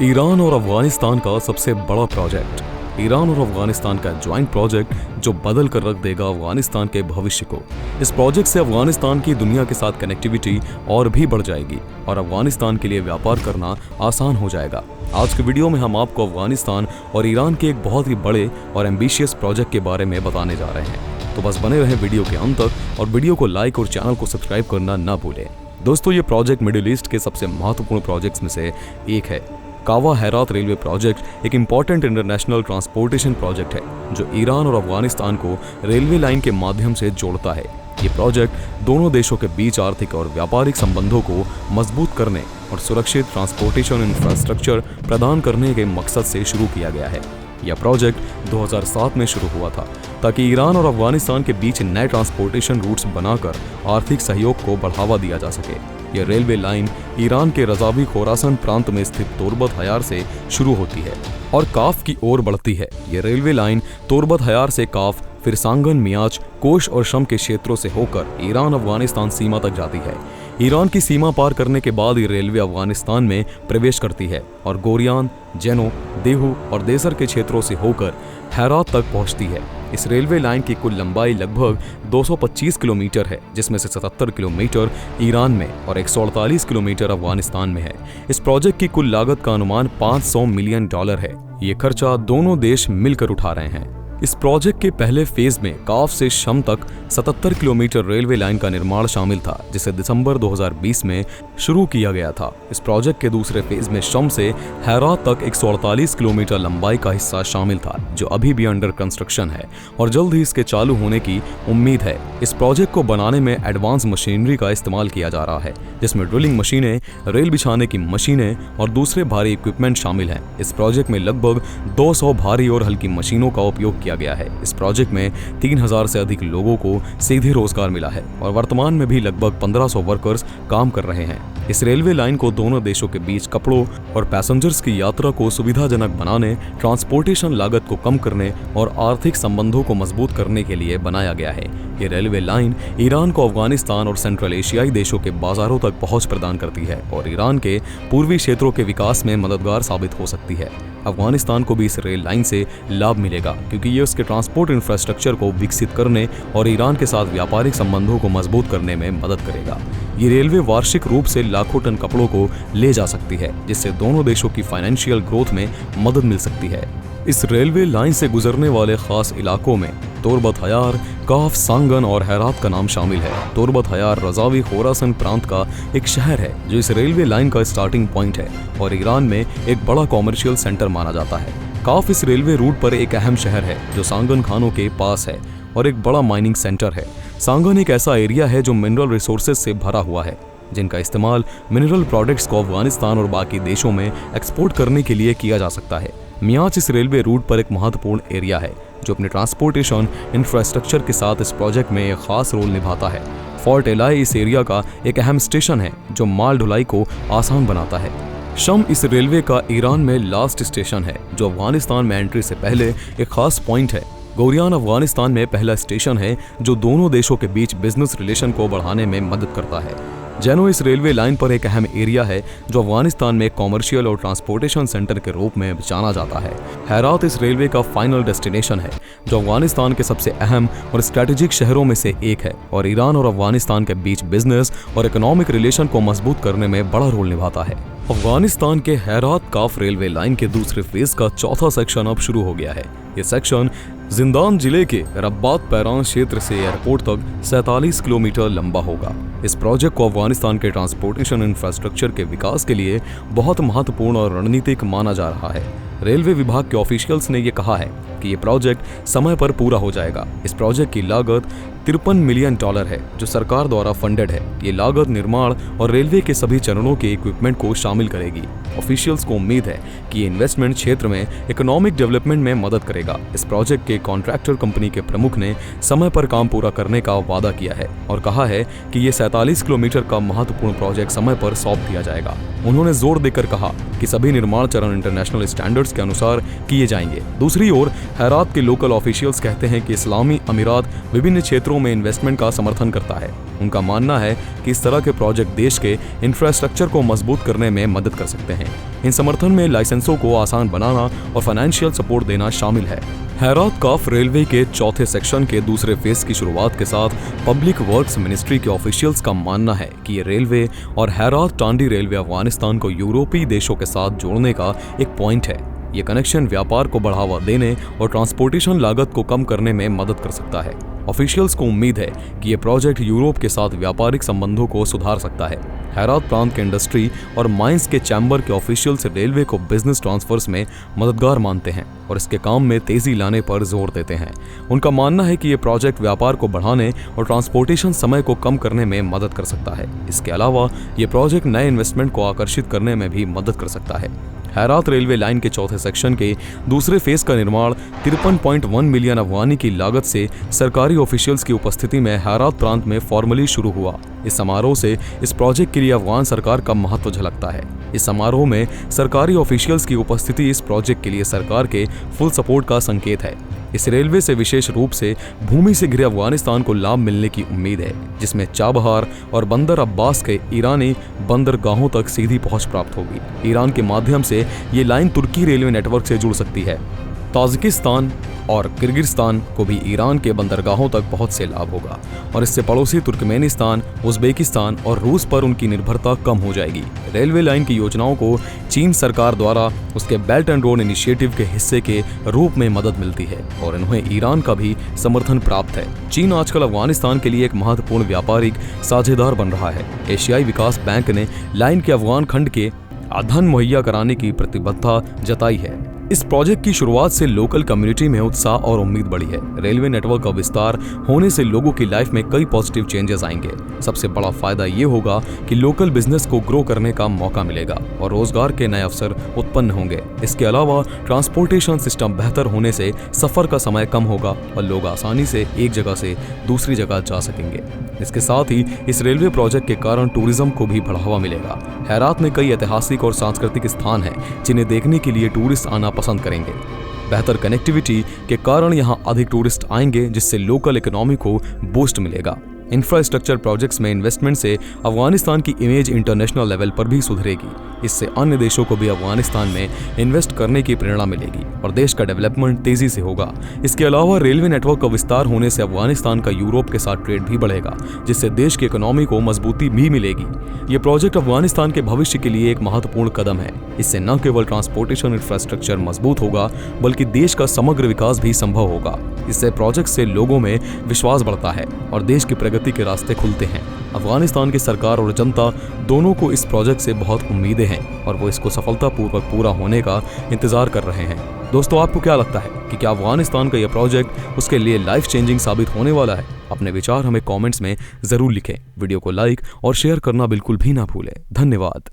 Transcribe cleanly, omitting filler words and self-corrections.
Iran और अफगानिस्तान का सबसे बड़ा प्रोजेक्ट, ईरान और अफगानिस्तान का ज्वाइंट प्रोजेक्ट जो बदल कर रख देगा अफगानिस्तान के भविष्य को। इस प्रोजेक्ट से अफगानिस्तान की दुनिया के साथ कनेक्टिविटी और भी बढ़ जाएगी और अफगानिस्तान के लिए व्यापार करना आसान हो जाएगा। आज के वीडियो में हम आपको अफगानिस्तान और ईरान के एक बहुत ही बड़े और एम्बिशियस प्रोजेक्ट के बारे में बताने जा रहे हैं, तो बस बने रहें वीडियो के अंत तक और वीडियो को लाइक और चैनल को सब्सक्राइब करना ना भूलें। दोस्तों, ये प्रोजेक्ट मिडिल ईस्ट के सबसे महत्वपूर्ण प्रोजेक्ट्स में से एक है। कावा हेरात रेलवे प्रोजेक्ट एक इंपॉर्टेंट इंटरनेशनल ट्रांसपोर्टेशन प्रोजेक्ट है जो ईरान और अफगानिस्तान को रेलवे लाइन के माध्यम से जोड़ता है। ये प्रोजेक्ट दोनों देशों के बीच आर्थिक और व्यापारिक संबंधों को मजबूत करने और सुरक्षित ट्रांसपोर्टेशन इंफ्रास्ट्रक्चर प्रदान करने के मकसद से शुरू किया गया है। यह प्रोजेक्ट 2007 में शुरू हुआ था ताकि ईरान और अफगानिस्तान के बीच नए ट्रांसपोर्टेशन रूट्स बनाकर आर्थिक सहयोग को बढ़ावा दिया जा सके। यह रेलवे लाइन ईरान के रजावी खोरासन प्रांत में स्थित तोरबत हयार से शुरू होती है और काफ की ओर बढ़ती है। यह रेलवे लाइन तोरबत हयार से काफ, फिर सांगन, मियाच, कोश और शम के क्षेत्रों से होकर ईरान अफगानिस्तान सीमा तक जाती है। ईरान की सीमा पार करने के बाद ये रेलवे अफगानिस्तान में प्रवेश करती है और गोरियान, जेनो, देहू और देसर के क्षेत्रों से होकर हेरात तक पहुंचती है। इस रेलवे लाइन की कुल लंबाई लगभग 225 किलोमीटर है, जिसमें से 77 किलोमीटर ईरान में और 148 किलोमीटर अफगानिस्तान में है। इस प्रोजेक्ट की कुल लागत का अनुमान $500 मिलियन है। ये खर्चा दोनों देश मिलकर उठा रहे हैं। इस प्रोजेक्ट के पहले फेज में काफ से शम तक 77 किलोमीटर रेलवे लाइन का निर्माण शामिल था, जिसे दिसंबर 2020 में शुरू किया गया था। इस प्रोजेक्ट के दूसरे फेज में शम से हेरात तक 148 किलोमीटर लंबाई का हिस्सा शामिल था, जो अभी भी अंडर कंस्ट्रक्शन है और जल्द ही इसके चालू होने की उम्मीद है। इस प्रोजेक्ट को बनाने में एडवांस मशीनरी का इस्तेमाल किया जा रहा है, जिसमें ड्रिलिंग मशीनें, रेल बिछाने की मशीनें और दूसरे भारी इक्विपमेंट शामिल हैं। इस प्रोजेक्ट में लगभग 200 भारी और हल्की मशीनों का उपयोग किया गया है। इस प्रोजेक्ट में 3000 से अधिक लोगों को सीधे रोजगार मिला है और वर्तमान में भी लगभग 1500 वर्कर्स काम कर रहे हैं। इस रेलवे लाइन को दोनों देशों के बीच कपड़ों और पैसेंजर्स की यात्रा को सुविधाजनक बनाने, ट्रांसपोर्टेशन लागत को कम करने और आर्थिक संबंधों को मजबूत करने के लिए बनाया गया है। ये रेलवे लाइन ईरान को अफगानिस्तान और सेंट्रल एशियाई देशों के बाजारों तक पहुंच प्रदान करती है और ईरान के पूर्वी क्षेत्रों के विकास में मददगार साबित हो सकती है। अफगानिस्तान को भी इस रेल लाइन से लाभ मिलेगा क्योंकि ये उसके ट्रांसपोर्ट इंफ्रास्ट्रक्चर को विकसित करने और ईरान के साथ व्यापारिक संबंधों को मजबूत करने में मदद करेगा। ये रेलवे वार्षिक रूप से लाखों टन कपड़ों को ले जा सकती है, जिससे दोनों देशों की फाइनेंशियल ग्रोथ में मदद मिल सकती है। इस रेलवे लाइन से गुजरने वाले खास इलाकों में तोरबत हयार, काफ, सांगन और हेरात का नाम शामिल है। तोरबत हयार रजावी खोरासन प्रांत का एक शहर है जो इस रेलवे लाइन का स्टार्टिंग पॉइंट है और ईरान में एक बड़ा कॉमर्शियल सेंटर माना जाता है। काफ इस रेलवे रूट पर एक अहम शहर है जो सांगन खानों के पास है और एक बड़ा माइनिंग सेंटर है। सांगन एक ऐसा एरिया है जो मिनरल रिसोर्सेज से भरा हुआ है, जिनका इस्तेमाल मिनरल प्रोडक्ट्स को अफगानिस्तान और बाकी देशों में एक्सपोर्ट करने के लिए किया जा सकता है। मियाच इस रेलवे रूट पर एक महत्वपूर्ण एरिया है जो अपने ट्रांसपोर्टेशन इंफ्रास्ट्रक्चर के साथ इस प्रोजेक्ट में एक खास रोल निभाता है। फोर्ट एलाई इस एरिया का एक अहम स्टेशन है जो माल ढुलाई को आसान बनाता है। शम इस रेलवे का ईरान में लास्ट स्टेशन है जो अफगानिस्तान में एंट्री से पहले एक खास पॉइंट है। गोरियान अफगानिस्तान में पहला स्टेशन है जो दोनों देशों के बीच बिजनेस रिलेशन को बढ़ाने में मदद करता है। जेनो इस रेलवे लाइन पर एक अहम एरिया है जो अफगानिस्तान में कॉमर्शियल और ट्रांसपोर्टेशन सेंटर के रूप में जाना जाता है। हेरात इस रेलवे का फाइनल डेस्टिनेशन है जो अफगानिस्तान के सबसे अहम और स्ट्रेटेजिक शहरों में से एक है और ईरान और अफगानिस्तान के बीच बिजनेस और इकोनॉमिक रिलेशन को मजबूत करने में बड़ा रोल निभाता है। अफगानिस्तान के हेरात काफ रेलवे लाइन के दूसरे फेज का चौथा सेक्शन अब शुरू हो गया है। ये सेक्शन जिंदान जिले के रब्बात पैरान क्षेत्र से एयरपोर्ट तक 47 किलोमीटर लंबा होगा। इस प्रोजेक्ट को अफगानिस्तान के ट्रांसपोर्टेशन इंफ्रास्ट्रक्चर के विकास के लिए बहुत महत्वपूर्ण और रणनीतिक माना जा रहा है। रेलवे विभाग के ऑफिशियल्स ने यह कहा है कि ये प्रोजेक्ट समय पर पूरा हो जाएगा। इस प्रोजेक्ट की लागत $53 मिलियन है जो सरकार द्वारा फंडेड है। ये लागत निर्माण और रेलवे के सभी चरणों के इक्विपमेंट को शामिल करेगी। ऑफिशियल्स को उम्मीद है कि ये इन्वेस्टमेंट क्षेत्र में इकोनॉमिक डेवलपमेंट में मदद करेगा। इस प्रोजेक्ट के कॉन्ट्रैक्टर कंपनी के प्रमुख ने समय पर काम पूरा करने का वादा किया है और कहा है कि ये 47 किलोमीटर का महत्वपूर्ण प्रोजेक्ट समय पर सौंप दिया जाएगा। उन्होंने जोर देकर कहा कि सभी निर्माण चरण इंटरनेशनल स्टैंडर्ड्स के अनुसार किए जाएंगे। दूसरी ओर हेरात के लोकल ऑफिशियल्स कहते हैं कि इस्लामी अमीरात विभिन्न क्षेत्रों में इन्वेस्टमेंट का समर्थन करता है उनका मानना है कि इस तरह के प्रोजेक्ट देश के इंफ्रास्ट्रक्चर को मजबूत करने में मदद कर सकते हैं। इन समर्थन में लाइसेंसों को आसान बनाना और फाइनेंशियल सपोर्ट देना शामिल है। हैरात काफ रेलवे के चौथे सेक्शन के दूसरे फेज की शुरुआत के साथ पब्लिक वर्क्स मिनिस्ट्री के ऑफिशियल्स का मानना है कि ये रेलवे और हैरात टांडी रेलवे अफगानिस्तान को यूरोपीय देशों के साथ जोड़ने का एक पॉइंट है। ये कनेक्शन व्यापार को बढ़ावा देने और ट्रांसपोर्टेशन लागत को कम करने में मदद कर सकता है। ऑफिशियल्स को उम्मीद है कि ये प्रोजेक्ट यूरोप के साथ व्यापारिक संबंधों को सुधार सकता है। हैरात प्रांत के इंडस्ट्री और माइंस के चैम्बर के ऑफिशियल्स रेलवे को बिजनेस ट्रांसफर्स में मददगार मानते हैं और इसके काम में तेजी लाने पर जोर देते हैं। उनका मानना है कि ये प्रोजेक्ट व्यापार को बढ़ाने और ट्रांसपोर्टेशन समय को कम करने में मदद कर सकता है। इसके अलावा ये प्रोजेक्ट नए इन्वेस्टमेंट को आकर्षित करने में भी मदद कर सकता है। हैरात रेलवे लाइन के चौथे सेक्शन के दूसरे फेज का निर्माण 53.1 मिलियन अफगानी की लागत से सरकारी ऑफिशियल्स की उपस्थिति में हैरात प्रांत में फॉर्मली शुरू हुआ। इस समारोह से इस प्रोजेक्ट के लिए अफगान सरकार का महत्व झलकता है। इस समारोह में सरकारी ऑफिशियल्स की उपस्थिति इस प्रोजेक्ट के लिए सरकार के फुल सपोर्ट का संकेत है। इस रेलवे से विशेष रूप से भूमि से घिरे अफगानिस्तान को लाभ मिलने की उम्मीद है, जिसमें चाबहार और बंदर अब्बास के ईरानी बंदरगाहों तक सीधी पहुंच प्राप्त होगी। ईरान के माध्यम से ये लाइन तुर्की रेलवे नेटवर्क से जुड़ सकती है। ताजिकिस्तान और किर्गिस्तान को भी ईरान के बंदरगाहों तक बहुत से लाभ होगा और इससे पड़ोसी तुर्कमेनिस्तान, उज़्बेकिस्तान और रूस पर उनकी निर्भरता कम हो जाएगी। रेलवे लाइन की योजनाओं को चीन सरकार द्वारा उसके बेल्ट एंड रोड इनिशिएटिव के हिस्से के रूप में मदद मिलती है और इन्हें ईरान का भी समर्थन प्राप्त है। चीन आजकल अफगानिस्तान के लिए एक महत्वपूर्ण व्यापारिक साझेदार बन रहा है। एशियाई विकास बैंक ने लाइन के अफगान खंड के धन मुहैया कराने की प्रतिबद्धता जताई है। इस प्रोजेक्ट की शुरुआत से लोकल कम्युनिटी में उत्साह और उम्मीद बढ़ी है। रेलवे नेटवर्क का विस्तार होने से लोगों की लाइफ में कई पॉजिटिव चेंजेस आएंगे। सबसे बड़ा फायदा ये होगा कि लोकल बिजनेस को ग्रो करने का मौका मिलेगा और रोजगार के नए अवसर उत्पन्न होंगे। इसके अलावा ट्रांसपोर्टेशन सिस्टम बेहतर होने से सफर का समय कम होगा और लोग आसानी से एक जगह से दूसरी जगह जा सकेंगे। इसके साथ ही इस रेलवे प्रोजेक्ट के कारण टूरिज्म को भी बढ़ावा मिलेगा। हैरात में कई ऐतिहासिक और सांस्कृतिक स्थान हैं जिन्हें देखने के लिए टूरिस्ट आना पसंद करेंगे। बेहतर कनेक्टिविटी के कारण यहां अधिक टूरिस्ट आएंगे, जिससे लोकल इकोनॉमी को बूस्ट मिलेगा। इंफ्रास्ट्रक्चर प्रोजेक्ट्स में इन्वेस्टमेंट से अफगानिस्तान की इमेज इंटरनेशनल लेवल पर भी सुधरेगी। इससे अन्य देशों को भी अफगानिस्तान में इन्वेस्ट करने की प्रेरणा मिलेगी और देश का डेवलपमेंट तेजी से होगा। इसके अलावा रेलवे नेटवर्क का विस्तार होने से अफगानिस्तान का यूरोप के साथ ट्रेड भी बढ़ेगा, जिससे देश की इकोनॉमी को मजबूती भी मिलेगी। ये प्रोजेक्ट अफगानिस्तान के भविष्य के लिए एक महत्वपूर्ण कदम है। इससे न केवल ट्रांसपोर्टेशन इंफ्रास्ट्रक्चर मजबूत होगा, बल्कि देश का समग्र विकास भी संभव होगा। इससे प्रोजेक्ट से लोगों में विश्वास बढ़ता है और देश की प्रगति के रास्ते खुलते हैं। अफगानिस्तान की सरकार और जनता दोनों को इस प्रोजेक्ट से बहुत उम्मीदें हैं और वो इसको सफलतापूर्वक पूरा होने का इंतजार कर रहे हैं। दोस्तों, आपको क्या लगता है कि क्या अफगानिस्तान का यह प्रोजेक्ट उसके लिए लाइफ चेंजिंग साबित होने वाला है? अपने विचार हमें कमेंट्स में जरूर लिखें। वीडियो को लाइक और शेयर करना बिल्कुल भी ना भूलें। धन्यवाद।